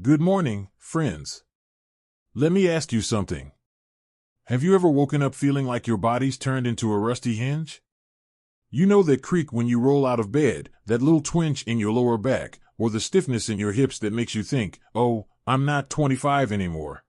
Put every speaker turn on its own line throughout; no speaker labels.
Good morning, friends. Let me ask you something. Have you ever woken up feeling like your body's turned into a rusty hinge? You know that creak when you roll out of bed, that little twinge in your lower back, or the stiffness in your hips that makes you think, oh, I'm not 25 anymore.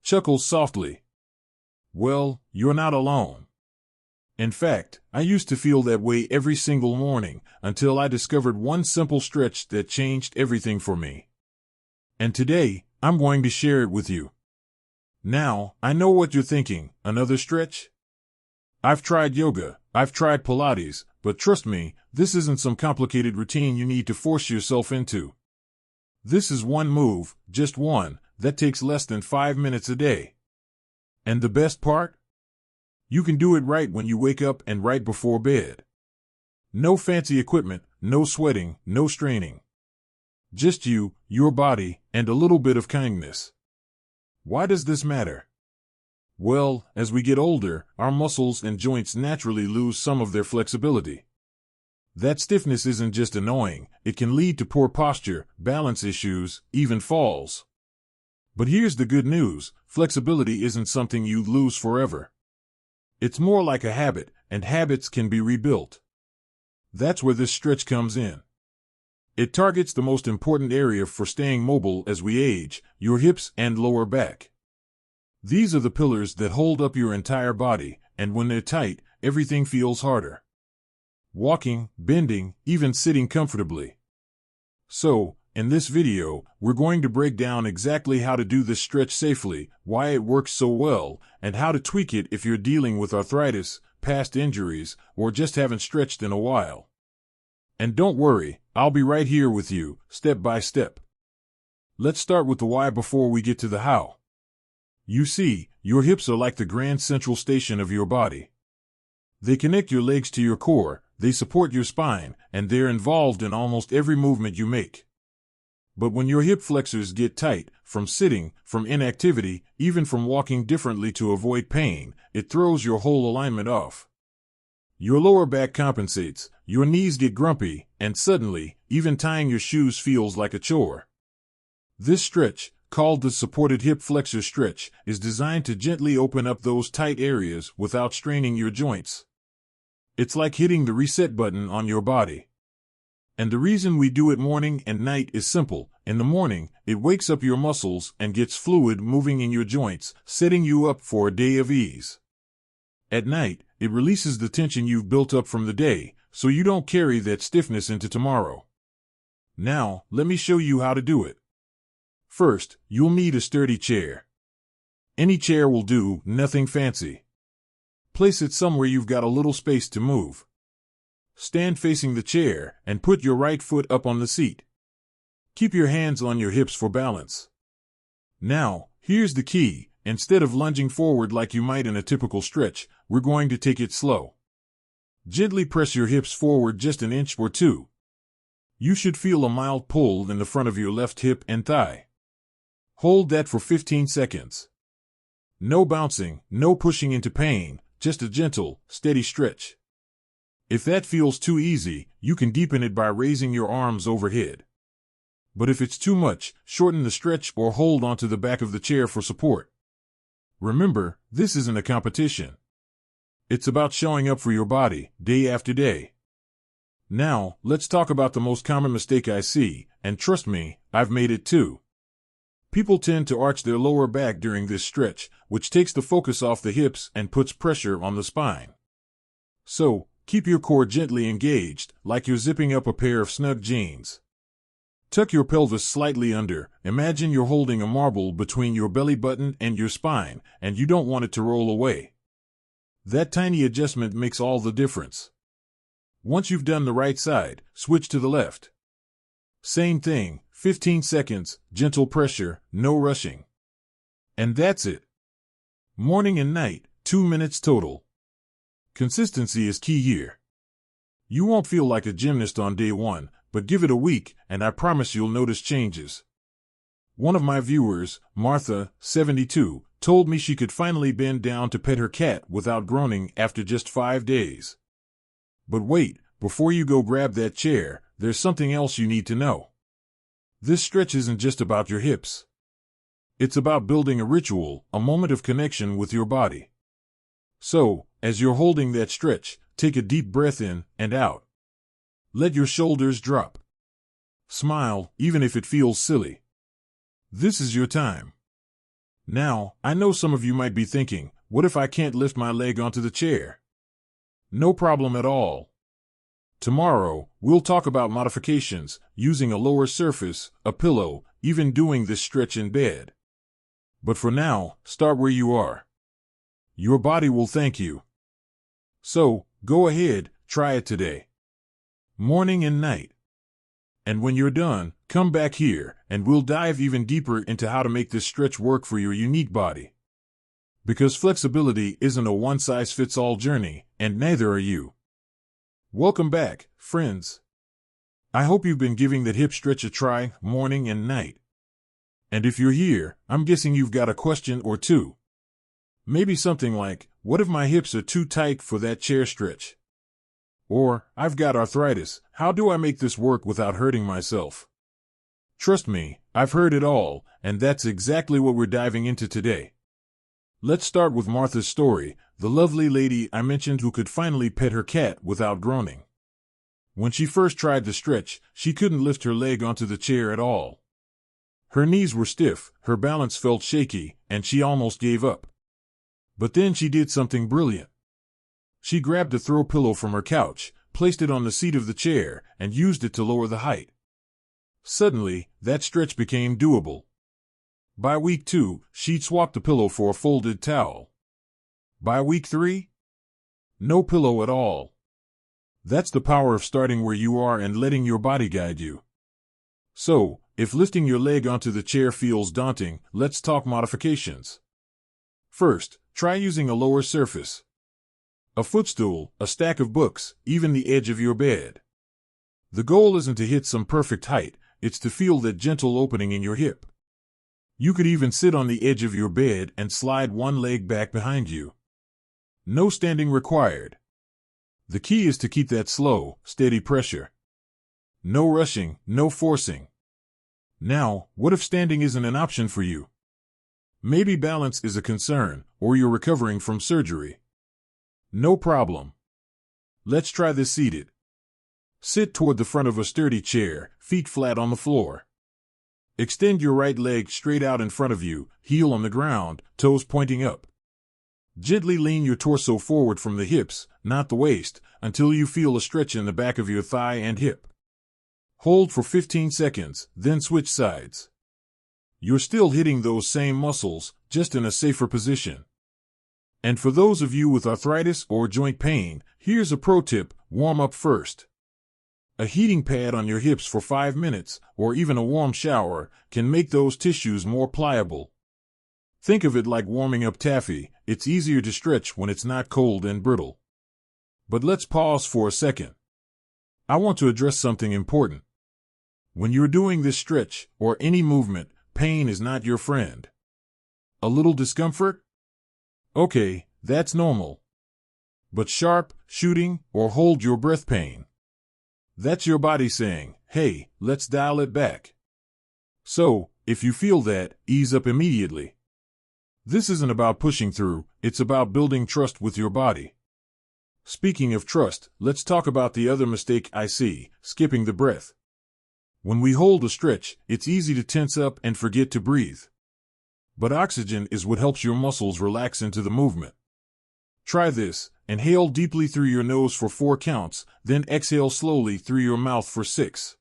Chuckle softly. Well, you're not alone. In fact, I used to feel that way every single morning until I discovered one simple stretch that changed everything for me. And today, I'm going to share it with you. Now, I know what you're thinking, another stretch? I've tried yoga, I've tried Pilates, but trust me, this isn't some complicated routine you need to force yourself into. This is one move, just one, that takes less than 5 minutes a day. And the best part? You can do it right when you wake up and right before bed. No fancy equipment, no sweating, no straining. Just you, your body, and a little bit of kindness. Why does this matter? Well, as we get older, our muscles and joints naturally lose some of their flexibility. That stiffness isn't just annoying, it can lead to poor posture, balance issues, even falls. But here's the good news, flexibility isn't something you lose forever. It's more like a habit, and habits can be rebuilt. That's where this stretch comes in. It targets the most important area for staying mobile as we age, your hips and lower back. These are the pillars that hold up your entire body, and when they're tight, everything feels harder. Walking, bending, even sitting comfortably. So, in this video, we're going to break down exactly how to do this stretch safely, why it works so well, and how to tweak it if you're dealing with arthritis, past injuries, or just haven't stretched in a while. And don't worry, I'll be right here with you, step by step. Let's start with the why before we get to the how. You see, your hips are like the grand central station of your body. They connect your legs to your core, they support your spine, and they're involved in almost every movement you make. But when your hip flexors get tight, from sitting, from inactivity, even from walking differently to avoid pain, it throws your whole alignment off. Your lower back compensates, your knees get grumpy, and suddenly, even tying your shoes feels like a chore. This stretch, called the supported hip flexor stretch, is designed to gently open up those tight areas without straining your joints. It's like hitting the reset button on your body. And the reason we do it morning and night is simple. In the morning, it wakes up your muscles and gets fluid moving in your joints, setting you up for a day of ease. At night, it releases the tension you've built up from the day, so you don't carry that stiffness into tomorrow. Now, let me show you how to do it. First, you'll need a sturdy chair. Any chair will do, nothing fancy. Place it somewhere you've got a little space to move. Stand facing the chair and put your right foot up on the seat. Keep your hands on your hips for balance. Now, here's the key. Instead of lunging forward like you might in a typical stretch, we're going to take it slow. Gently press your hips forward just an inch or two. You should feel a mild pull in the front of your left hip and thigh. Hold that for 15 seconds. No bouncing, no pushing into pain, just a gentle, steady stretch. If that feels too easy, you can deepen it by raising your arms overhead. But if it's too much, shorten the stretch or hold onto the back of the chair for support. Remember, this isn't a competition. It's about showing up for your body, day after day. Now, let's talk about the most common mistake I see, and trust me, I've made it too. People tend to arch their lower back during this stretch, which takes the focus off the hips and puts pressure on the spine. So, keep your core gently engaged, like you're zipping up a pair of snug jeans. Tuck your pelvis slightly under. Imagine you're holding a marble between your belly button and your spine, and you don't want it to roll away. That tiny adjustment makes all the difference. Once you've done the right side, switch to the left. Same thing, 15 seconds, gentle pressure, no rushing. And that's it. Morning and night, 2 minutes total. Consistency is key here. You won't feel like a gymnast on day one, but give it a week, and I promise you'll notice changes. One of my viewers, Martha, 72, told me she could finally bend down to pet her cat without groaning after just 5 days. But wait, before you go grab that chair, there's something else you need to know. This stretch isn't just about your hips. It's about building a ritual, a moment of connection with your body. So, as you're holding that stretch, take a deep breath in and out. Let your shoulders drop. Smile, even if it feels silly. This is your time. Now, I know some of you might be thinking, what if I can't lift my leg onto the chair? No problem at all. Tomorrow, we'll talk about modifications, using a lower surface, a pillow, even doing this stretch in bed. But for now, start where you are. Your body will thank you. So, go ahead, try it today. Morning and night. And when you're done, come back here, and we'll dive even deeper into how to make this stretch work for your unique body. Because flexibility isn't a one-size-fits-all journey, and neither are you. Welcome back, friends. I hope you've been giving that hip stretch a try, morning and night. And if you're here, I'm guessing you've got a question or two. Maybe something like, what if my hips are too tight for that chair stretch? Or, I've got arthritis, how do I make this work without hurting myself? Trust me, I've heard it all, and that's exactly what we're diving into today. Let's start with Martha's story, the lovely lady I mentioned who could finally pet her cat without groaning. When she first tried the stretch, she couldn't lift her leg onto the chair at all. Her knees were stiff, her balance felt shaky, and she almost gave up. But then she did something brilliant. She grabbed a throw pillow from her couch, placed it on the seat of the chair, and used it to lower the height. Suddenly, that stretch became doable. By week 2, she'd swapped the pillow for a folded towel. By week 3, no pillow at all. That's the power of starting where you are and letting your body guide you. So, if lifting your leg onto the chair feels daunting, let's talk modifications. First, try using a lower surface. A footstool, a stack of books, even the edge of your bed. The goal isn't to hit some perfect height, it's to feel that gentle opening in your hip. You could even sit on the edge of your bed and slide one leg back behind you. No standing required. The key is to keep that slow, steady pressure. No rushing, no forcing. Now, what if standing isn't an option for you? Maybe balance is a concern, or you're recovering from surgery. No problem. Let's try this seated. Sit toward the front of a sturdy chair, feet flat on the floor. Extend your right leg straight out in front of you, heel on the ground, toes pointing up. Gently lean your torso forward from the hips, not the waist, until you feel a stretch in the back of your thigh and hip. Hold for 15 seconds, then switch sides. You're still hitting those same muscles, just in a safer position. And for those of you with arthritis or joint pain, here's a pro tip, warm up first. A heating pad on your hips for 5 minutes, or even a warm shower, can make those tissues more pliable. Think of it like warming up taffy, it's easier to stretch when it's not cold and brittle. But let's pause for a second. I want to address something important. When you're doing this stretch, or any movement, pain is not your friend. A little discomfort? Okay, that's normal. But sharp, shooting, or hold your breath pain. That's your body saying, hey, let's dial it back. So, if you feel that, ease up immediately. This isn't about pushing through, it's about building trust with your body. Speaking of trust, let's talk about the other mistake I see, skipping the breath. When we hold a stretch, it's easy to tense up and forget to breathe. But oxygen is what helps your muscles relax into the movement. Try this, inhale deeply through your nose for 4 counts, then exhale slowly through your mouth for 6.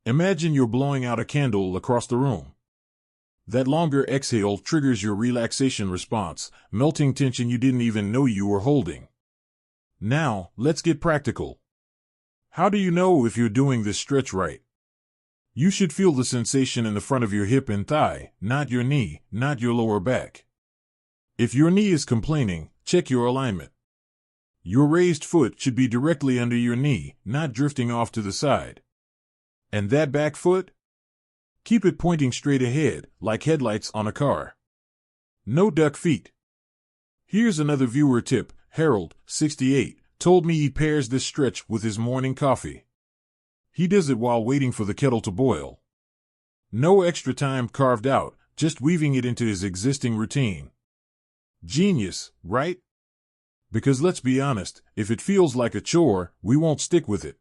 Imagine you're blowing out a candle across the room. That longer exhale triggers your relaxation response, melting tension you didn't even know you were holding. Now, let's get practical. How do you know if you're doing this stretch right? You should feel the sensation in the front of your hip and thigh, not your knee, not your lower back. If your knee is complaining, check your alignment. Your raised foot should be directly under your knee, not drifting off to the side. And that back foot? Keep it pointing straight ahead, like headlights on a car. No duck feet. Here's another viewer tip. Harold, 68, told me he pairs this stretch with his morning coffee. He does it while waiting for the kettle to boil. No extra time carved out, just weaving it into his existing routine. Genius, right? Because let's be honest, if it feels like a chore, we won't stick with it.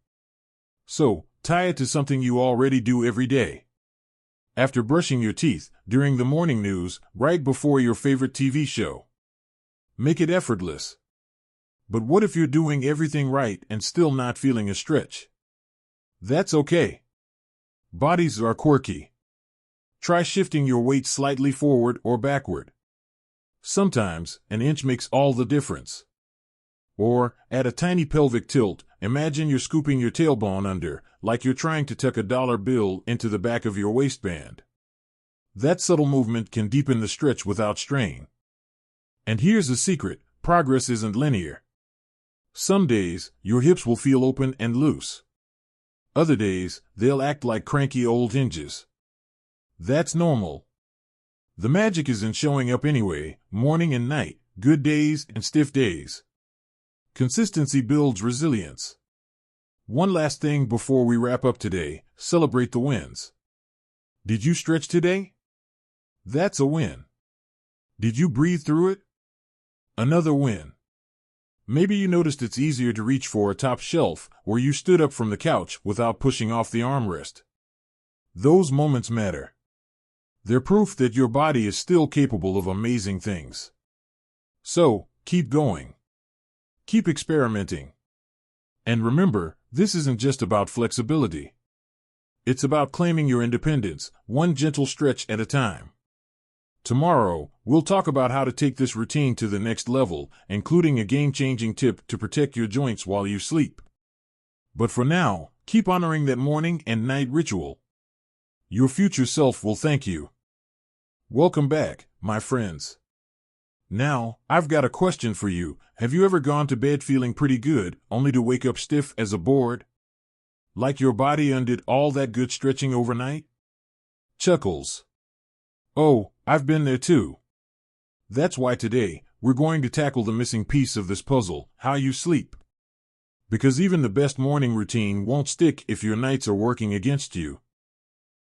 So, tie it to something you already do every day. After brushing your teeth, during the morning news, right before your favorite TV show. Make it effortless. But what if you're doing everything right and still not feeling a stretch? That's okay. Bodies are quirky. Try shifting your weight slightly forward or backward. Sometimes, an inch makes all the difference. Or, add a tiny pelvic tilt. Imagine you're scooping your tailbone under, like you're trying to tuck a dollar bill into the back of your waistband. That subtle movement can deepen the stretch without strain. And here's the secret: progress isn't linear. Some days, your hips will feel open and loose. Other days, they'll act like cranky old hinges. That's normal. The magic is in showing up anyway, morning and night, good days and stiff days. Consistency builds resilience. One last thing before we wrap up today: celebrate the wins. Did you stretch today? That's a win. Did you breathe through it? Another win. Maybe you noticed it's easier to reach for a top shelf, or you stood up from the couch without pushing off the armrest. Those moments matter. They're proof that your body is still capable of amazing things. So, keep going. Keep experimenting. And remember, this isn't just about flexibility. It's about claiming your independence, one gentle stretch at a time. Tomorrow, we'll talk about how to take this routine to the next level, including a game-changing tip to protect your joints while you sleep. But for now, keep honoring that morning and night ritual. Your future self will thank you. Welcome back, my friends. Now, I've got a question for you. Have you ever gone to bed feeling pretty good, only to wake up stiff as a board? Like your body undid all that good stretching overnight? Chuckles. Oh, I've been there too. That's why today, we're going to tackle the missing piece of this puzzle: how you sleep. Because even the best morning routine won't stick if your nights are working against you.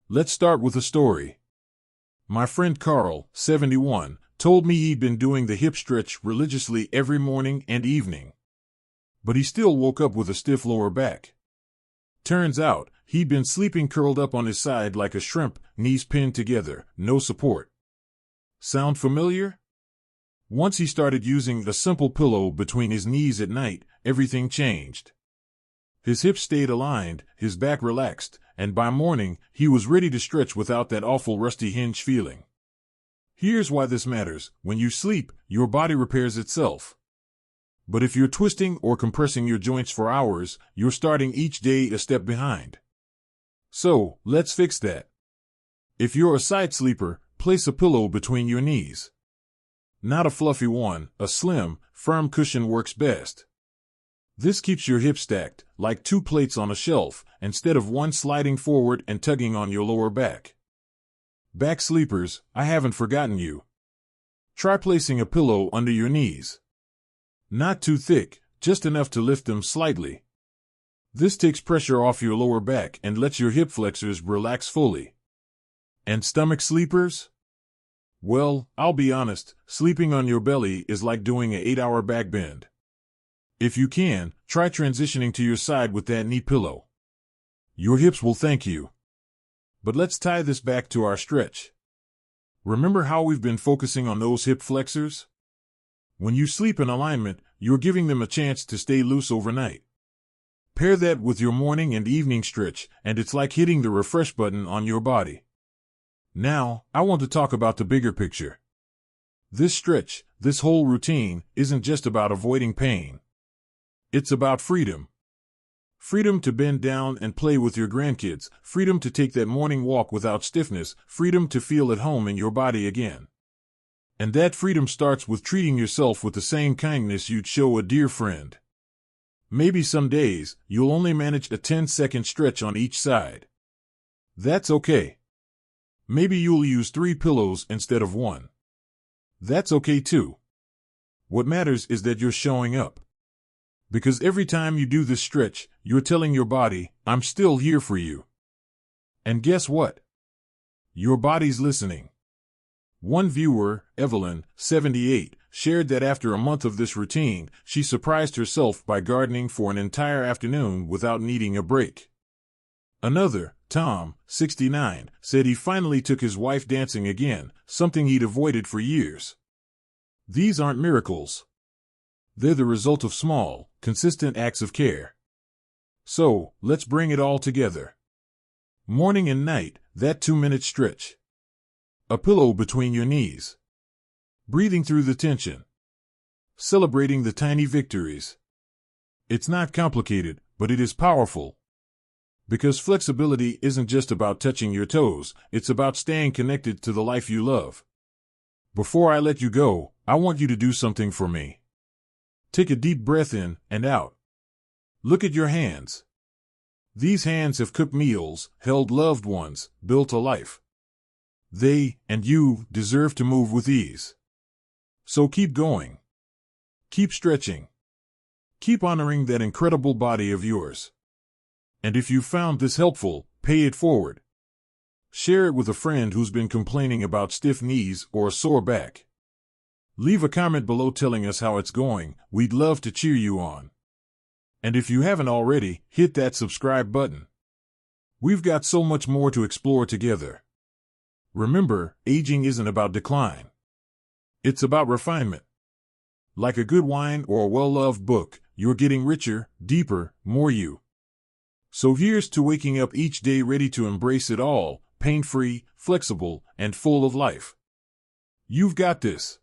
Let's start with a story. My friend Carl, 71, told me he'd been doing the hip stretch religiously every morning and evening. But he still woke up with a stiff lower back. Turns out, he'd been sleeping curled up on his side like a shrimp, knees pinned together, no support. Sound familiar? Once he started using a simple pillow between his knees at night, everything changed. His hips stayed aligned, his back relaxed, and by morning, he was ready to stretch without that awful rusty hinge feeling. Here's why this matters: when you sleep, your body repairs itself. But if you're twisting or compressing your joints for hours, you're starting each day a step behind. So, let's fix that. If you're a side sleeper, place a pillow between your knees. Not a fluffy one, a slim, firm cushion works best. This keeps your hips stacked, like two plates on a shelf, instead of one sliding forward and tugging on your lower back. Back sleepers, I haven't forgotten you. Try placing a pillow under your knees. Not too thick, just enough to lift them slightly. This takes pressure off your lower back and lets your hip flexors relax fully. And stomach sleepers? Well, I'll be honest, sleeping on your belly is like doing an 8-hour back bend. If you can, try transitioning to your side with that knee pillow. Your hips will thank you. But let's tie this back to our stretch. Remember how we've been focusing on those hip flexors? When you sleep in alignment, you're giving them a chance to stay loose overnight. Pair that with your morning and evening stretch, and it's like hitting the refresh button on your body. Now, I want to talk about the bigger picture. This stretch, this whole routine, isn't just about avoiding pain. It's about freedom. Freedom to bend down and play with your grandkids, freedom to take that morning walk without stiffness, freedom to feel at home in your body again. And that freedom starts with treating yourself with the same kindness you'd show a dear friend. Maybe some days, you'll only manage a 10-second stretch on each side. That's okay. Maybe you'll use 3 pillows instead of 1. That's okay too. What matters is that you're showing up. Because every time you do this stretch, you're telling your body, I'm still here for you. And guess what? Your body's listening. One viewer, Evelyn, 78, shared that after a month of this routine, she surprised herself by gardening for an entire afternoon without needing a break. Another, Tom, 69, said he finally took his wife dancing again, something he'd avoided for years. These aren't miracles. They're the result of small, consistent acts of care. So, let's bring it all together. Morning and night, that 2-minute stretch. A pillow between your knees. Breathing through the tension. Celebrating the tiny victories. It's not complicated, but it is powerful. Because flexibility isn't just about touching your toes, it's about staying connected to the life you love. Before I let you go, I want you to do something for me. Take a deep breath in and out. Look at your hands. These hands have cooked meals, held loved ones, built a life. They, and you, deserve to move with ease. So keep going. Keep stretching. Keep honoring that incredible body of yours. And if you found this helpful, pay it forward. Share it with a friend who's been complaining about stiff knees or a sore back. Leave a comment below telling us how it's going. We'd love to cheer you on. And if you haven't already, hit that subscribe button. We've got so much more to explore together. Remember, aging isn't about decline. It's about refinement. Like a good wine or a well-loved book, you're getting richer, deeper, more you. So here's to waking up each day ready to embrace it all, pain-free, flexible, and full of life. You've got this.